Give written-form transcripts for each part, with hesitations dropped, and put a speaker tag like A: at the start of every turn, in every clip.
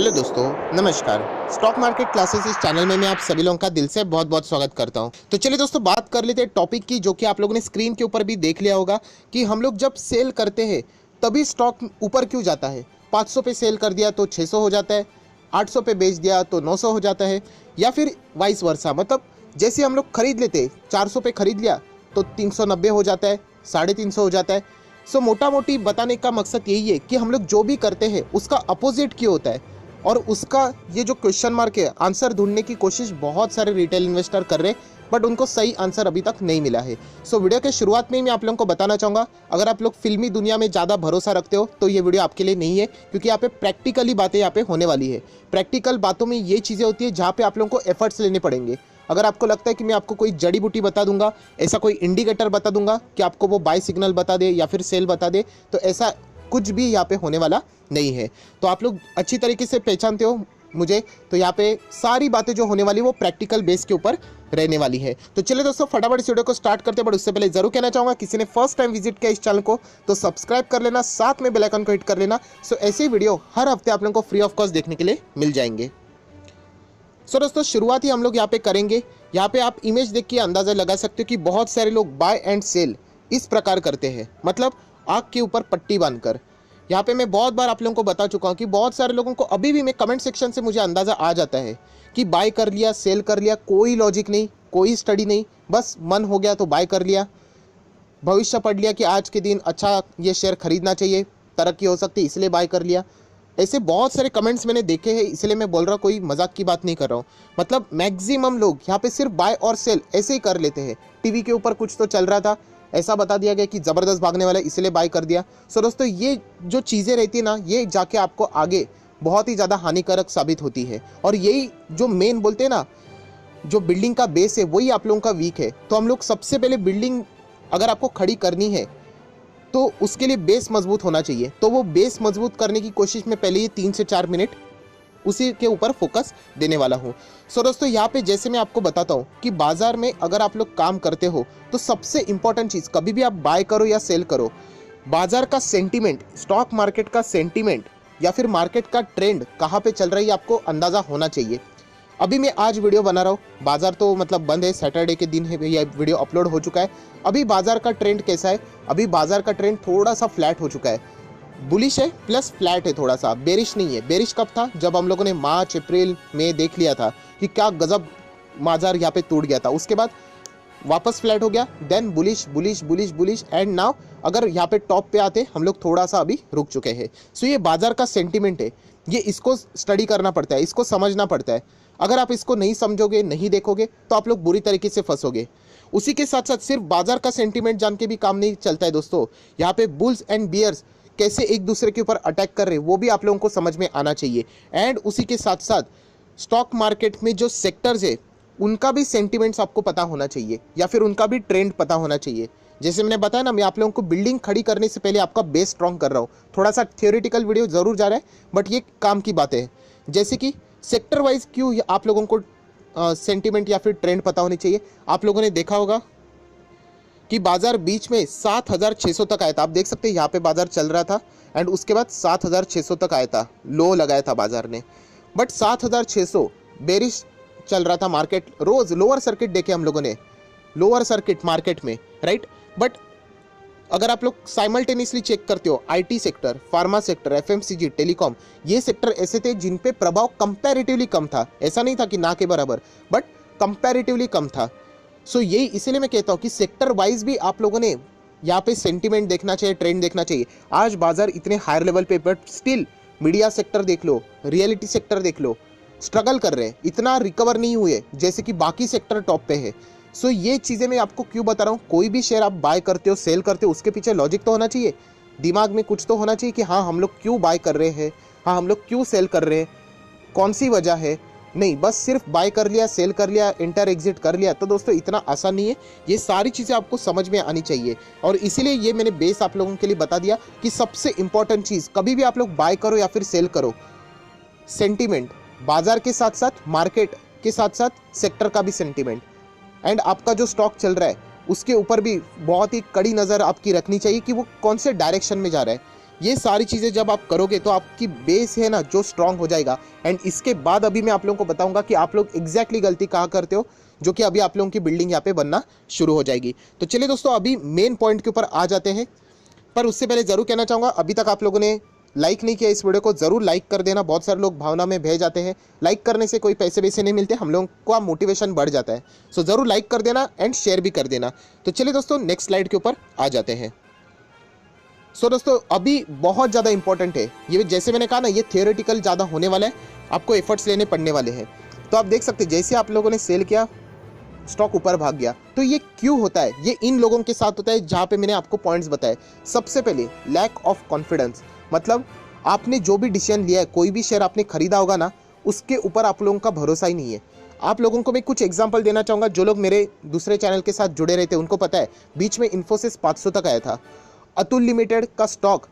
A: Hello दोस्तों, नमस्कार। Stock market classes इस चैनल में मैं आप सभी लोगों का दिल से बहुत बहुत स्वागत करता हूं। तो चलिए दोस्तों, बात कर लेते हैं टॉपिक की, जो कि आप लोगों ने स्क्रीन के ऊपर भी देख लिया होगा कि हम लोग जब सेल करते हैं तभी स्टॉक ऊपर क्यों जाता है। 500 पे सेल कर दिया तो 600 हो जाता है, 800 पे बेच दिया तो 900 हो जाता है, या फिर वाइस वर्सा। मतलब जैसे हम लोग खरीद लेते, 400 पे खरीद लिया तो 390 हो जाता है, 350 हो जाता है। सो मोटा मोटी बताने का मकसद यही है कि हम लोग जो भी करते हैं उसका अपोजिट क्यों होता है, और उसका ये जो क्वेश्चन मार्क है, आंसर ढूंढने की कोशिश बहुत सारे रिटेल इन्वेस्टर कर रहे हैं, बट उनको सही आंसर अभी तक नहीं मिला है। सो वीडियो के शुरुआत में ही मैं आप लोगों को बताना चाहूँगा, अगर आप लोग फिल्मी दुनिया में ज़्यादा भरोसा रखते हो तो ये वीडियो आपके लिए नहीं है, क्योंकि यहाँ पे प्रैक्टिकली बातें यहाँ पे होने वाली है। प्रैक्टिकल बातों में ये चीज़ें होती है जहाँ पे आप लोगों को एफर्ट्स लेने पड़ेंगे। अगर आपको लगता है कि मैं आपको कोई जड़ी बूटी बता दूंगा, ऐसा कोई इंडिकेटर बता दूंगा कि आपको वो बाय सिग्नल बता दे या फिर सेल बता दे, तो ऐसा कुछ भी यहाँ पे होने वाला नहीं है। तो आप लोग अच्छी तरीके से पहचानते हो मुझे, तो यहाँ पे सारी बातें जो होने वाली वो प्रैक्टिकल बेस के ऊपर रहने वाली है। तो चलिए दोस्तों, फटाफट इस वीडियो को स्टार्ट करते हैं। बट उससे पहले जरूर कहना चाहूंगा, किसी ने फर्स्ट टाइम विजिट किया इस चैनल को तो सब्सक्राइब कर लेना, साथ में बेल आइकन को हिट कर लेना। सो ऐसे ही वीडियो हर हफ्ते आप लोगों को फ्री ऑफ कॉस्ट देखने के लिए मिल जाएंगे। सो दोस्तों, शुरुआत ही हम लोग यहाँ पे करेंगे। यहाँ पे आप इमेज देख के अंदाजा लगा सकते हो कि बहुत सारे लोग बाय एंड सेल इस प्रकार करते हैं, मतलब आँख के ऊपर पट्टी बांधकर। यहाँ पे मैं बहुत बार आप लोगों को बता चुका हूँ कि बहुत सारे लोगों को अभी भी मैं कमेंट सेक्शन से मुझे अंदाज़ा आ जाता है कि बाय कर लिया, सेल कर लिया, कोई लॉजिक नहीं, कोई स्टडी नहीं, बस मन हो गया तो बाय कर लिया, भविष्य पढ़ लिया कि आज के दिन अच्छा ये शेयर खरीदना चाहिए, तरक्की हो सकती है इसलिए बाय कर लिया। ऐसे बहुत सारे कमेंट्स मैंने देखे हैं, इसलिए मैं बोल रहा हूँ, कोई मजाक की बात नहीं कर रहा हूँ। मतलब मैक्सिमम लोग यहाँ पे सिर्फ बाय और सेल ऐसे ही कर लेते हैं। टीवी के ऊपर कुछ तो चल रहा था, ऐसा बता दिया गया कि ज़बरदस्त भागने वाला है इसलिए बाय कर दिया। सो दोस्तों, ये जो चीज़ें रहती है ना, ये जाके आपको आगे बहुत ही ज़्यादा हानिकारक साबित होती है। और यही जो मेन बोलते हैं ना, जो बिल्डिंग का बेस है वही आप लोगों का वीक है। तो हम लोग सबसे पहले बिल्डिंग अगर आपको खड़ी करनी है तो उसके लिए बेस मजबूत होना चाहिए। तो वो बेस मजबूत करने की कोशिश में पहले ये 3 से 4 मिनट उसी के ऊपर फोकस देने वाला हूँ। सो दोस्तों, यहाँ पे जैसे मैं आपको बताता हूँ कि बाजार में अगर आप लोग काम करते हो तो सबसे इंपॉर्टेंट चीज़, कभी भी आप बाय करो या सेल करो, बाजार का सेंटीमेंट, स्टॉक मार्केट का सेंटीमेंट या फिर मार्केट का ट्रेंड कहाँ पे चल रही है आपको अंदाज़ा होना चाहिए। अभी मैं आज वीडियो बना रहा हूँ, बाजार तो मतलब बंद है, सैटरडे के दिन है, यह वीडियो अपलोड हो चुका है। अभी बाजार का ट्रेंड कैसा है? अभी बाजार का ट्रेंड थोड़ा सा फ्लैट हो चुका है, बुलिश है प्लस फ्लैट है, थोड़ा सा बेरिश नहीं है। बेरिश कब था? जब हम लोगों ने मार्च अप्रैल में देख लिया था कि क्या गजब बाजार यहाँ पे टूट गया था, उसके बाद वापस फ्लैट हो गया, then bullish bullish bullish bullish, and now अगर यहाँ पे टॉप पे आते हम लोग थोड़ा सा अभी रुक चुके हैं। सो ये बाजार का सेंटीमेंट है, ये इसको स्टडी करना पड़ता है, इसको समझना पड़ता है। अगर आप इसको नहीं समझोगे, नहीं देखोगे तो आप लोग बुरी तरीके से फंसोगे। उसी के साथ साथ सिर्फ बाजार का सेंटीमेंट जान के भी काम नहीं चलता है दोस्तों। यहाँ पे बुल्स एंड बियर्स कैसे एक दूसरे के ऊपर अटैक कर रहे हैं वो भी आप लोगों को समझ में आना चाहिए। एंड उसी के साथ साथ स्टॉक मार्केट में जो सेक्टर्स है उनका भी सेंटीमेंट्स आपको पता होना चाहिए, या फिर उनका भी ट्रेंड पता होना चाहिए। जैसे मैंने बताया ना, मैं आप लोगों को बिल्डिंग खड़ी करने से पहले आपका बेस स्ट्रॉन्ग कर रहा हूँ। थोड़ा सा थियोरेटिकल वीडियो ज़रूर जा रहा है, बट ये काम की बातें हैं। जैसे कि सेक्टर वाइज क्यों आप लोगों को सेंटीमेंट या फिर ट्रेंड पता होनी चाहिए। आप लोगों ने देखा होगा कि बाजार बीच में 7600 तक आया था। आप देख सकते हैं यहाँ पे बाजार चल रहा था एंड उसके बाद 7600 तक आया था, लो लगाया था बाजार ने। बट 7600 बेरिश चल रहा था मार्केट, रोज लोअर सर्किट देखे हम लोगों ने, लोअर सर्किट मार्केट में, राइट। बट अगर आप लोग साइमल्टेनियसली चेक करते हो, IT sector, pharma sector, FMCG, telecom, ये सेक्टर ऐसे थे जिन पे प्रभाव कंपैरेटिवली कम था। ऐसा नहीं था कि ना के बराबर, बट कंपैरेटिवली कम था। सो यही इसीलिए मैं कहता हूँ कि सेक्टर वाइज भी आप लोगों ने यहाँ पे सेंटीमेंट देखना चाहिए, ट्रेंड देखना चाहिए। आज बाजार इतने हायर लेवल पे, बट स्टिल मीडिया सेक्टर देख लो, रियलिटी सेक्टर देख लो, स्ट्रगल कर रहे हैं, इतना रिकवर नहीं हुए जैसे कि बाकी सेक्टर टॉप पे है। सो ये चीज़ें मैं आपको क्यों बता रहा हूँ, कोई भी शेयर आप बाय करते हो, सेल करते हो, उसके पीछे लॉजिक तो होना चाहिए, दिमाग में कुछ तो होना चाहिए कि हाँ हम लोग क्यों बाय कर रहे हैं, हाँ हम लोग क्यों सेल कर रहे हैं, कौन सी वजह है। नहीं बस सिर्फ बाय कर लिया, सेल कर लिया, इंटर एग्जिट कर लिया, तो दोस्तों इतना आसान नहीं है। ये सारी चीज़ें आपको समझ में आनी चाहिए, और इसीलिए ये मैंने बेस आप लोगों के लिए बता दिया कि सबसे इंपॉर्टेंट चीज़, कभी भी आप लोग बाय करो या फिर सेल करो, सेंटीमेंट, बाजार के साथ साथ मार्केट के साथ साथ सेक्टर का भी सेंटीमेंट, एंड आपका जो स्टॉक चल रहा है उसके ऊपर भी बहुत ही कड़ी नज़र आपकी रखनी चाहिए कि वो कौन से डायरेक्शन में जा रहा है। ये सारी चीज़ें जब आप करोगे तो आपकी बेस है ना जो स्ट्रांग हो जाएगा। एंड इसके बाद अभी मैं आप लोगों को बताऊंगा कि आप लोग एग्जैक्टली गलती कहाँ करते हो, जो कि अभी आप लोगों की बिल्डिंग यहाँ पे बनना शुरू हो जाएगी। तो चलिए दोस्तों अभी मेन पॉइंट के ऊपर आ जाते हैं, पर उससे पहले ज़रूर कहना चाहूँगा अभी तक आप लोगों ने लाइक नहीं किया इस वीडियो को, ज़रूर लाइक कर देना। बहुत सारे लोग भावना में बह जाते हैं, लाइक करने से कोई पैसे वैसे नहीं मिलते, हम लोगों को मोटिवेशन बढ़ जाता है। सो ज़रूर लाइक कर देना एंड शेयर भी कर देना। तो चलिए दोस्तों नेक्स्ट स्लाइड के ऊपर आ जाते हैं। सो दोस्तों अभी बहुत ज़्यादा इंपॉर्टेंट है ये, जैसे मैंने कहा ना ये थियोरेटिकल ज़्यादा होने वाला है, आपको एफर्ट्स लेने पड़ने वाले हैं। तो आप देख सकते हैं जैसे आप लोगों ने सेल किया, स्टॉक ऊपर भाग गया। तो ये क्यों होता है? ये इन लोगों के साथ होता है जहाँ पे मैंने आपको पॉइंट्स बताए। सबसे पहले लैक ऑफ कॉन्फिडेंस, मतलब आपने जो भी डिसीजन लिया है, कोई भी शेयर आपने खरीदा होगा ना, उसके ऊपर आप लोगों का भरोसा ही नहीं है। आप लोगों को मैं कुछ एग्जांपल देना चाहूँगा। जो लोग मेरे दूसरे चैनल के साथ जुड़े रहते हैं उनको पता है, बीच में इन्फोसिस 500 तक आया था। अतुल लिमिटेड का स्टॉक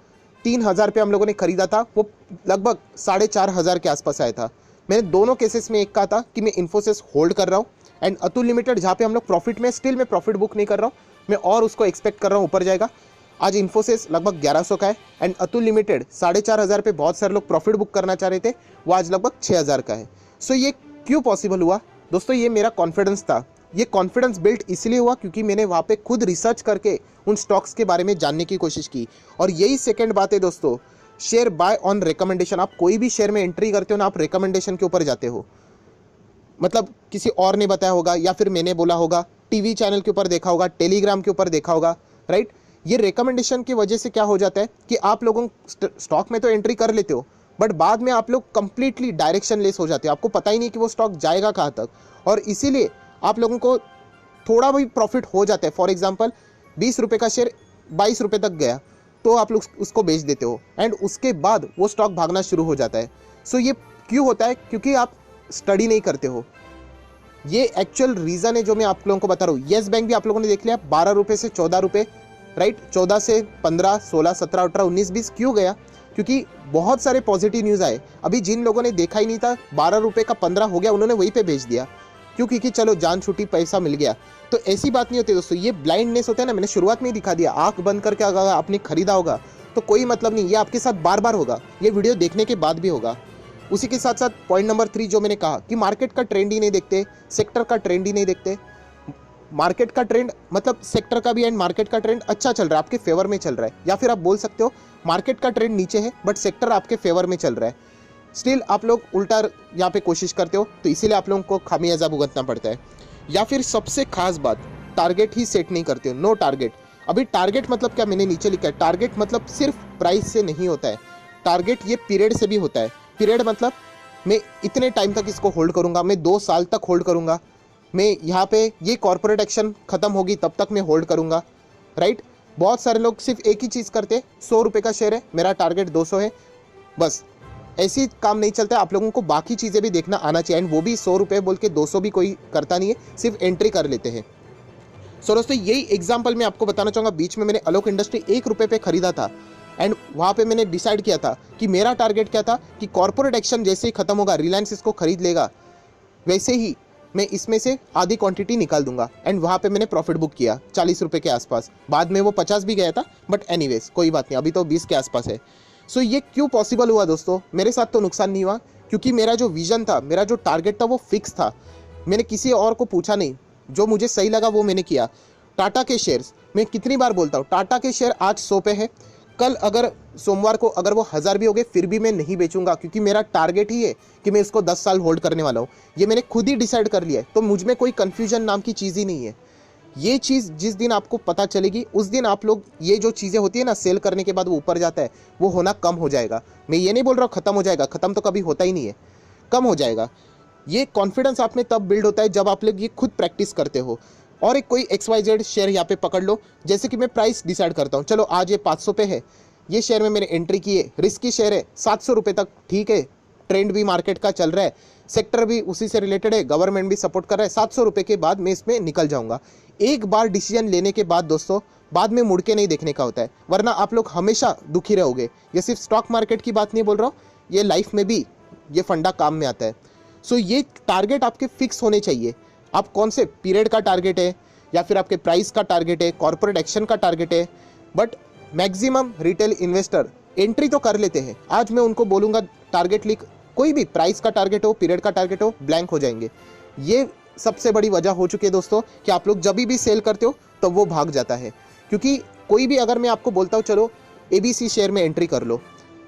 A: 3000 पे हम लोगों ने खरीदा था, वो लगभग 4500 के आसपास आया था। मैंने दोनों केसेस में एक कहा था कि मैं इन्फोसिस होल्ड कर रहा हूँ, एंड अतुल लिमिटेड जहाँ पे हम लोग प्रॉफिट में, स्टिल मैं प्रॉफिट बुक नहीं कर रहा हूँ, मैं और उसको एक्सपेक्ट कर रहा हूँ ऊपर जाएगा। आज इन्फोसिस लगभग 1100 का है एंड अतुल लिमिटेड 4500 पे बहुत सारे लोग प्रॉफिट बुक करना चाह रहे थे, वो आज लगभग 6000 का है। सो ये क्यों पॉसिबल हुआ दोस्तों? ये मेरा कॉन्फिडेंस था। ये कॉन्फिडेंस बिल्ड इसलिए हुआ क्योंकि मैंने वहाँ पे खुद रिसर्च करके उन स्टॉक्स के बारे में जानने की कोशिश की। और यही सेकंड बात है दोस्तों, शेयर बाय ऑन रिकमेंडेशन। आप कोई भी शेयर में एंट्री करते हो ना, आप रिकमेंडेशन के ऊपर जाते हो, मतलब किसी और ने बताया होगा या फिर मैंने बोला होगा, टीवी चैनल के ऊपर देखा होगा, टेलीग्राम के ऊपर देखा होगा, राइट। ये रिकमेंडेशन की वजह से क्या हो जाता है कि आप लोगों स्टॉक में तो एंट्री कर लेते हो, बट बाद में आप लोग कंप्लीटली डायरेक्शन लेस हो जाते हो, आपको पता ही नहीं कि वो स्टॉक जाएगा कहाँ तक, और इसीलिए आप लोगों को थोड़ा भी प्रॉफिट हो जाता है। फॉर एग्जांपल 20 रुपये का शेयर 22 रुपये तक गया तो आप लोग उसको बेच देते हो एंड उसके बाद वो स्टॉक भागना शुरू हो जाता है। सो ये क्यों होता है? क्योंकि आप स्टडी नहीं करते हो। ये एक्चुअल रीज़न है जो मैं आप लोगों को बता रहा हूँ। येस बैंक भी आप लोगों ने देख लिया, 12 रुपये से 14 रुपये, राइट, 14 से 15, 16, 17, 18, 19, 20 क्यों गया? क्योंकि बहुत सारे पॉजिटिव न्यूज़ आए। अभी जिन लोगों ने देखा ही नहीं था, 12 रुपये का 15 हो गया, उन्होंने वहीं पे बेच दिया। क्यों? क्योंकि चलो जान छूटी, पैसा मिल गया। तो ऐसी बात नहीं होती दोस्तों, ये ब्लाइंडनेस होता है ना, मैंने शुरुआत में ही दिखा दिया। आंख बंद करके अगर आपने खरीदा होगा तो कोई मतलब नहीं, ये आपके साथ बार बार होगा, ये वीडियो देखने के बाद भी होगा। उसी के साथ साथ पॉइंट नंबर 3 जो मैंने कहा कि मार्केट का ट्रेंड ही नहीं देखते, सेक्टर का ट्रेंड ही नहीं देखते। मार्केट का ट्रेंड मतलब सेक्टर का भी एंड मार्केट का ट्रेंड अच्छा चल रहा है, आपके फेवर में चल रहा है, या फिर आप बोल सकते हो मार्केट का ट्रेंड नीचे है बट सेक्टर आपके फेवर में चल रहा है। स्टिल आप लोग उल्टा यहाँ पे कोशिश करते हो, तो इसीलिए आप लोगों को खामियाजा भुगतना पड़ता है। या फिर सबसे खास बात, टारगेट ही सेट नहीं करते हो, नो टारगेट। अभी टारगेट मतलब क्या, मैंने नीचे लिखा है, टारगेट मतलब सिर्फ प्राइस से नहीं होता है, टारगेट ये पीरियड से भी होता है। पीरियड मतलब मैं इतने टाइम तक इसको होल्ड करूँगा, मैं 2 साल तक होल्ड करूँगा, मैं यहाँ पे ये कॉर्पोरेट एक्शन खत्म होगी तब तक मैं होल्ड करूँगा, राइट। बहुत सारे लोग सिर्फ एक ही चीज़ करते, 100 रुपये का शेयर है, मेरा टारगेट 200 है, बस। ऐसी काम नहीं चलता है, आप लोगों को बाकी चीज़ें भी देखना आना चाहिए। एंड वो भी 100 रुपये बोल के 200 भी कोई करता नहीं है, सिर्फ एंट्री कर लेते हैं। सो दोस्तों यही एग्जाम्पल मैं आपको बताना चाहूँगा। बीच में मैंने अलोक इंडस्ट्री 1 रुपये पे खरीदा था एंड वहाँ पे मैंने डिसाइड किया था कि मेरा टारगेट क्या था कि कॉर्पोरेट एक्शन जैसे ही खत्म होगा, रिलायंस इसको खरीद लेगा, वैसे ही मैं इसमें से आधी क्वांटिटी निकाल दूंगा। एंड वहाँ पे मैंने प्रॉफिट बुक किया 40 रुपये के आसपास, बाद में वो 50 भी गया था, बट एनीवेज कोई बात नहीं, अभी तो 20 के आसपास है। सो ये क्यों पॉसिबल हुआ दोस्तों? मेरे साथ तो नुकसान नहीं हुआ क्योंकि मेरा जो विजन था, मेरा जो टारगेट था वो फिक्स था। मैंने किसी और को पूछा नहीं, जो मुझे सही लगा वो मैंने किया। टाटा के शेयर्स, मैं कितनी बार बोलता हूँ, टाटा के शेयर आज 100 पे है, कल अगर सोमवार को अगर वो 1000 भी हो गए फिर भी मैं नहीं बेचूंगा, क्योंकि मेरा टारगेट ही है कि मैं इसको 10 साल होल्ड करने वाला हूँ। ये मैंने खुद ही डिसाइड कर लिया है, तो मुझ में कोई कन्फ्यूजन नाम की चीज़ ही नहीं है। ये चीज़ जिस दिन आपको पता चलेगी उस दिन आप लोग, ये जो चीज़ें होती है ना सेल करने के बाद वो ऊपर जाता है, वो होना कम हो जाएगा। मैं ये नहीं बोल रहा हूँ ख़त्म हो जाएगा, ख़त्म तो कभी होता ही नहीं है, कम हो जाएगा। ये कॉन्फिडेंस आप में तब बिल्ड होता है जब आप लोग ये खुद प्रैक्टिस करते हो। और एक कोई XYZ शेयर यहाँ पे पकड़ लो, जैसे कि मैं प्राइस डिसाइड करता हूँ, चलो आज ये 500 पे है, ये शेयर में मैंने एंट्री की है, रिस्की शेयर है, 700 रुपये तक ठीक है, ट्रेंड भी मार्केट का चल रहा है, सेक्टर भी उसी से रिलेटेड है, गवर्नमेंट भी सपोर्ट कर रहा है, 700 रुपये के बाद मैं इसमें निकल जाऊंगा। एक बार डिसीजन लेने के बाद दोस्तों, बाद में मुड़ के नहीं देखने का होता है, वरना आप लोग हमेशा दुखी रहोगे। ये सिर्फ स्टॉक मार्केट की बात नहीं बोल रहा हूँ, ये लाइफ में भी ये फंडा काम में आता है। सो ये टारगेट आपके फिक्स होने चाहिए। आप कौन से पीरियड का टारगेट है, या फिर आपके प्राइस का टारगेट है, कॉर्पोरेट एक्शन का टारगेट है, but maximum retail investor entry तो कर लेते हैं। आज मैं उनको बोलूँगा टारगेट लिख, कोई भी प्राइस का टारगेट हो, पीरियड का टारगेट हो, ब्लैंक हो जाएंगे। ये सबसे बड़ी वजह हो चुकी है दोस्तों कि आप लोग जब भी सेल करते हो तो वो भाग जाता है। क्योंकि कोई भी, अगर मैं आपको बोलता हूँ चलो ABC शेयर में एंट्री कर लो,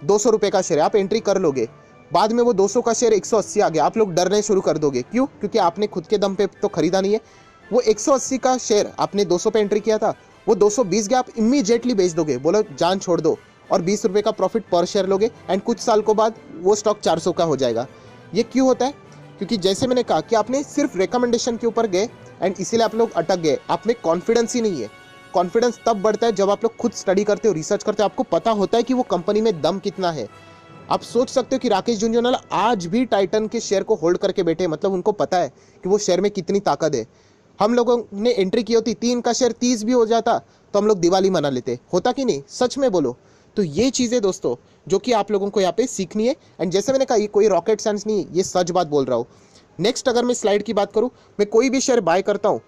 A: 200 रुपये का शेयर है, आप एंट्री कर लोगे, बाद में वो 200 का शेयर 180 आ गया, आप लोग डरने शुरू कर दोगे। क्यों? क्योंकि आपने खुद के दम पे तो खरीदा नहीं है। वो 180 का शेयर आपने 200 पे एंट्री किया था, वो 220 गया, आप इमीडिएटली बेच दोगे, बोलो जान छोड़ दो, और 20 रुपये का प्रॉफिट पर शेयर लोगे, एंड कुछ साल को बाद वो स्टॉक 400 का हो जाएगा। ये क्यों होता है? क्योंकि जैसे मैंने कहा कि आपने सिर्फ रिकमेंडेशन के ऊपर गए एंड इसीलिए आप लोग अटक गए। आप में कॉन्फिडेंस ही नहीं है। कॉन्फिडेंस तब बढ़ता है जब आप लोग खुद स्टडी करते हो, रिसर्च करते हो, आपको पता होता है कि वो कंपनी में दम कितना है। आप सोच सकते हो कि राकेश झुनझुनवाला आज भी टाइटन के शेयर को होल्ड करके बैठे हैं, मतलब उनको पता है कि वो शेयर में कितनी ताकत है। हम लोगों ने एंट्री की होती, 3 का शेयर 30 भी हो जाता तो हम लोग दिवाली मना लेते, होता कि नहीं? सच में बोलो। तो ये चीज़ें दोस्तों जो कि आप लोगों को यहाँ पे सीखनी है। एंड जैसे मैंने कहा, ये कोई रॉकेट साइंस नहीं है, ये सच बात बोल रहा हूँ। नेक्स्ट अगर मैं स्लाइड की बात करूँ, मैं कोई भी शेयर बाय करता हूँ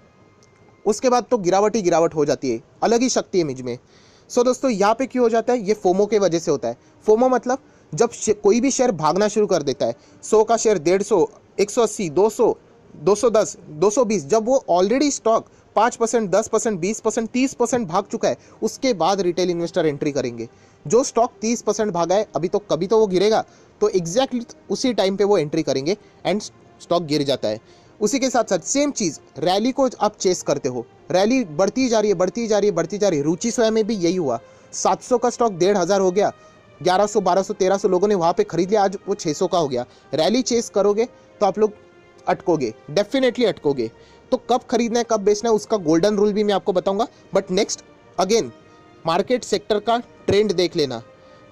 A: उसके बाद तो गिरावट ही गिरावट हो जाती है, अलग ही शक्ति है मुझ में। सो दोस्तों यहाँ पे क्यों हो जाता है? ये फोमो के वजह से होता है। फोमो मतलब जब कोई भी शेयर भागना शुरू कर देता है, 100 का शेयर 150, 180, 200, 210, 220, जब वो ऑलरेडी स्टॉक 5%, 10%, 20%, 30% भाग चुका है, उसके बाद रिटेल इन्वेस्टर एंट्री करेंगे। जो स्टॉक 30% भागा है अभी तो, कभी तो वो गिरेगा, तो एग्जैक्टली उसी टाइम पे वो एंट्री करेंगे एंड स्टॉक गिर जाता है। उसी के साथ साथ सेम चीज़, रैली को आप चेस करते हो, रैली बढ़ती जा रही है, बढ़ती जा रही है, बढ़ती जा रही है। रुचि सोया में भी यही हुआ, 700 का स्टॉक 1,500 हो गया, 1100, 1200, 1300 लोगों ने वहाँ पे खरीद लिया, आज वो 600 का हो गया। रैली चेस करोगे तो आप लोग अटकोगे, डेफिनेटली अटकोगे। तो कब खरीदना है, कब बेचना है, उसका गोल्डन रूल भी मैं आपको बताऊंगा। But next again, market sector का ट्रेंड देख लेना,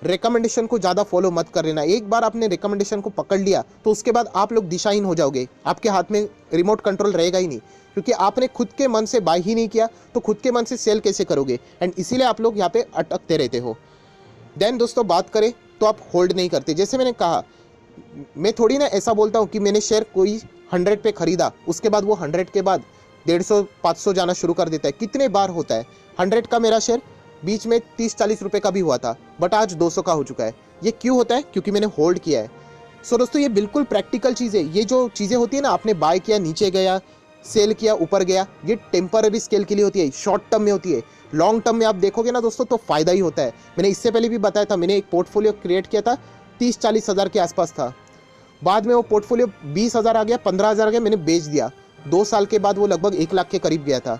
A: रिकमेंडेशन को ज़्यादा फॉलो मत कर लेना। एक बार आपने रिकमेंडेशन को पकड़ लिया तो उसके बाद आप लोग दिशाहीन हो जाओगे, आपके हाथ में रिमोट कंट्रोल रहेगा ही नहीं, क्योंकि आपने खुद के मन से बाय ही नहीं किया तो खुद के मन से सेल कैसे करोगे? एंड इसीलिए आप लोग यहाँ पे अटकते रहते हो। देन दोस्तों बात करें तो आप होल्ड नहीं करते। जैसे मैंने कहा, मैं थोड़ी ना ऐसा बोलता हूँ कि मैंने शेयर कोई 100 पे खरीदा, उसके बाद वो 100 के बाद 150, 500 जाना शुरू कर देता है। कितने बार होता है? 100 का मेरा शेयर बीच में 30-40 रुपए का भी हुआ था, बट आज 200 का हो चुका है। ये क्यों होता है? क्योंकि मैंने होल्ड किया है। सो दोस्तों ये बिल्कुल प्रैक्टिकल चीज़ है। ये जो चीज़ें होती है ना, आपने बाय किया, नीचे गया, सेल किया, ऊपर गया, ये टेम्पररी स्केल के लिए होती है, शॉर्ट टर्म में होती है। लॉन्ग टर्म में आप देखोगे ना दोस्तों तो फायदा ही होता है। मैंने इससे पहले भी बताया था, मैंने एक पोर्टफोलियो क्रिएट किया था, 30-40 हज़ार के आसपास था। बाद में वो पोर्टफोलियो 20,000 आ गया, 15,000 आ गया, मैंने बेच दिया। 2 साल के बाद वो लगभग 1 लाख के करीब गया था।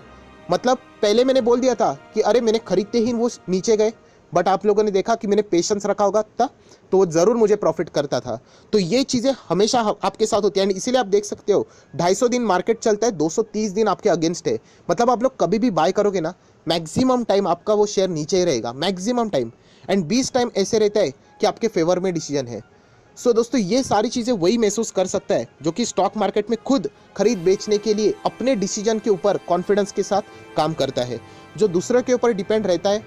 A: मतलब पहले मैंने बोल दिया था कि अरे मैंने खरीदते ही वो नीचे गए, बट आप लोगों ने देखा कि मैंने पेशेंस रखा होगा था तो वो ज़रूर मुझे प्रॉफिट करता था। तो ये चीज़ें हमेशा आपके साथ होती है। इसीलिए आप देख सकते हो 250 दिन मार्केट चलता है, 230 दिन आपके अगेंस्ट है। मतलब आप लोग कभी भी बाय करोगे ना, मैक्सिमम टाइम आपका वो शेयर नीचे ही रहेगा, मैक्सिमम टाइम। एंड 20 टाइम ऐसे रहता है कि आपके फेवर में डिसीजन है। सो दोस्तों ये सारी चीज़ें वही महसूस कर सकता है जो कि स्टॉक मार्केट में खुद खरीद बेचने के लिए अपने डिसीजन के ऊपर कॉन्फिडेंस के साथ काम करता है। जो दूसरे के ऊपर डिपेंड रहता है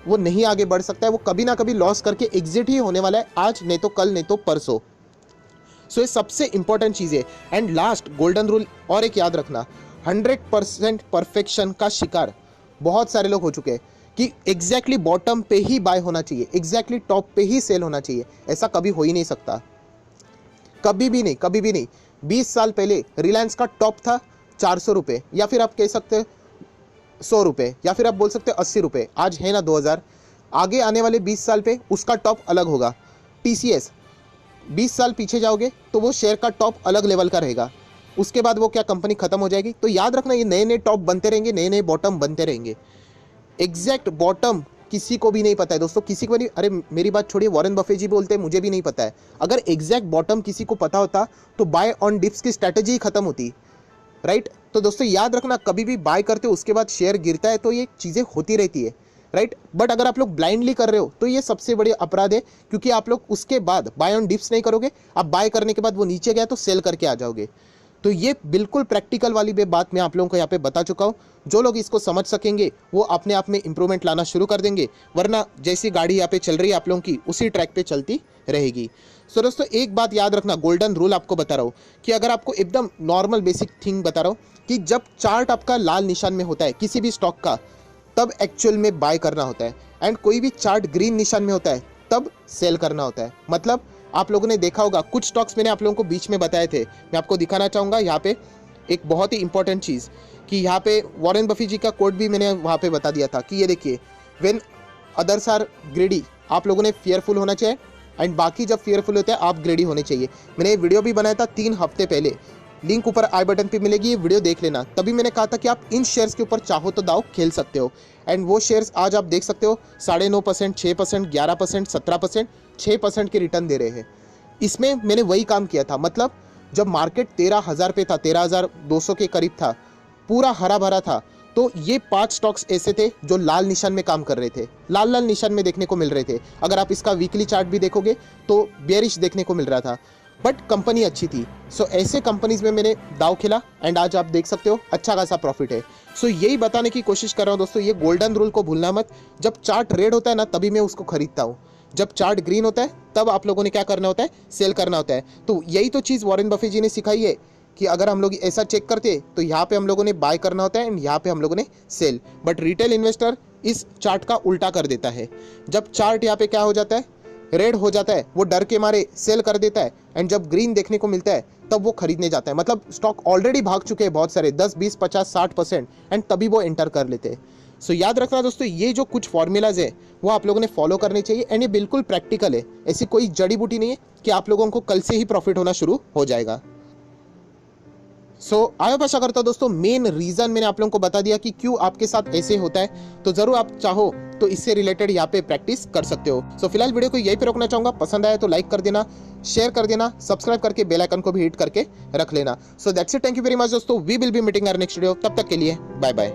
A: वो नहीं आगे बढ़ सकता है, वो कभी ना कभी लॉस करके एग्जिट ही होने वाला है, आज नहीं तो कल, नहीं तो परसों। सो ये सबसे इंपॉर्टेंट चीज़ है। एंड लास्ट गोल्डन रूल और एक याद रखना, 100% परफेक्शन का शिकार बहुत सारे लोग हो चुके हैं कि एग्जैक्टली बॉटम पे ही बाय होना चाहिए, एग्जैक्टली टॉप पे ही सेल होना चाहिए। ऐसा कभी हो ही नहीं सकता, कभी भी नहीं, कभी भी नहीं। 20 साल पहले रिलायंस का टॉप था 400 रुपये, या फिर आप कह सकते हैं 100 रुपये, या फिर आप बोल सकते हैं 80 रुपये। आज है ना 2000, आगे आने वाले 20 साल पे उसका टॉप अलग होगा। TCS 20 साल पीछे जाओगे तो वो शेयर का टॉप अलग लेवल का रहेगा, उसके बाद वो क्या कंपनी खत्म हो जाएगी। तो याद रखना, ये नए नए टॉप बनते रहेंगे, नए नए बॉटम बनते रहेंगे। एग्जैक्ट बॉटम किसी को भी नहीं पता है दोस्तों, किसी को नहीं। अरे मेरी बात छोड़िए, वॉरेन बफे जी बोलते हैं मुझे भी नहीं पता है। अगर एग्जैक्ट बॉटम किसी को पता होता तो बाय ऑन डिप्स की स्ट्रैटेजी ही खत्म होती, राइट। तो दोस्तों याद रखना, कभी भी बाय करते हो उसके बाद शेयर गिरता है तो ये चीज़ें होती रहती है, राइट। बट अगर आप लोग ब्लाइंडली कर रहे हो तो ये सबसे बड़ी अपराध है, क्योंकि आप लोग उसके बाद बाय ऑन डिप्स नहीं करोगे, आप बाय करने के बाद वो नीचे गया तो सेल करके आ जाओगे। तो ये बिल्कुल प्रैक्टिकल वाली बात मैं आप लोगों को यहाँ पे बता चुका हूँ। जो लोग इसको समझ सकेंगे वो अपने आप में इंप्रूवमेंट लाना शुरू कर देंगे, वरना जैसी गाड़ी यहाँ पे चल रही है आप लोगों की, उसी ट्रैक पे चलती रहेगी। सो दोस्तों एक बात याद रखना, गोल्डन रूल आपको बता रहा हूँ कि अगर आपको एकदम नॉर्मल बेसिक थिंग बता रहा हूँ कि जब चार्ट आपका लाल निशान में होता है किसी भी स्टॉक का, तब एक्चुअल में बाय करना होता है। एंड कोई भी चार्ट ग्रीन निशान में होता है तब सेल करना होता है। मतलब आप लोगों ने देखा होगा कुछ स्टॉक्स मैंने आप लोगों को बीच में बताए थे, मैं आपको दिखाना चाहूँगा यहाँ पे एक बहुत ही इंपॉर्टेंट चीज़ कि यहाँ पे वॉरेन बफे जी का कोट भी मैंने वहाँ पे बता दिया था कि ये देखिए, व्हेन अदर्स आर ग्रेडी, आप लोगों ने फियरफुल होना चाहिए, एंड बाकी जब फियरफुल होते हैं आप ग्रेडी होने चाहिए। मैंने ये वीडियो भी बनाया था 3 हफ्ते पहले, लिंक ऊपर आई बटन पे मिलेगी, ये वीडियो देख लेना। तभी मैंने कहा था कि आप इन शेयर्स के ऊपर चाहो तो दाव खेल सकते हो, एंड वो शेयर्स आज आप देख सकते हो 9.5%, 6%, 11%, 17%, 6% के रिटर्न दे रहे हैं। इसमें मैंने वही काम किया था। मतलब जब मार्केट 13,000 पे था, 13,200 के करीब था, पूरा हरा भरा था, तो ये 5 स्टॉक्स ऐसे थे जो लाल निशान में काम कर रहे थे, लाल लाल निशान में देखने को मिल रहे थे। अगर आप इसका वीकली चार्ट भी देखोगे तो बेयरिश देखने को मिल रहा था, बट कंपनी अच्छी थी। सो ऐसे कंपनीज में मैंने दाव खेला, एंड आज आप देख सकते हो अच्छा खासा प्रॉफिट है। सो यही बताने की कोशिश कर रहा हूँ दोस्तों, ये गोल्डन रूल को भूलना मत। जब चार्ट रेड होता है ना, तभी मैं उसको खरीदता हूँ। जब चार्ट ग्रीन होता है तब आप लोगों ने क्या करना होता है, सेल करना होता है। तो यही तो चीज़ वॉरेन बफे जी ने सिखाई है कि अगर हम लोग ऐसा चेक करते तो यहाँ पे हम लोगों ने बाय करना होता है एंड यहाँ पे हम लोगों ने सेल। बट रिटेल इन्वेस्टर इस चार्ट का उल्टा कर देता है। जब चार्ट यहाँ पे क्या हो जाता है, रेड हो जाता है, वो डर के मारे सेल कर देता है, एंड जब ग्रीन देखने को मिलता है तब वो खरीदने जाता है। मतलब स्टॉक ऑलरेडी भाग चुके हैं बहुत सारे, 10, 20, 50, 60%, एंड तभी वो एंटर कर लेते हैं। सो याद रखना दोस्तों, ये जो कुछ फॉर्मूलाज है वो आप लोगों ने फॉलो करने चाहिए, एंड ये बिल्कुल प्रैक्टिकल है। ऐसी कोई जड़ी बूटी नहीं है कि आप लोगों को कल से ही प्रॉफिट होना शुरू हो जाएगा। सो आई होप, आशा करता हूं दोस्तों मेन रीजन मैंने आप लोगों को बता दिया कि क्यों आपके साथ ऐसे होता है। तो जरूर आप चाहो तो इससे रिलेटेड यहाँ पे प्रैक्टिस कर सकते हो। सो फिलहाल वीडियो को यहीं पे रोकना चाहूंगा। पसंद आया तो लाइक कर देना, शेयर कर देना, सब्सक्राइब करके बेल आइकन को भी हिट करके रख लेना। So that's it, thank you very much दोस्तों, we will be meeting our next video. तब तक के लिए बाय बाय।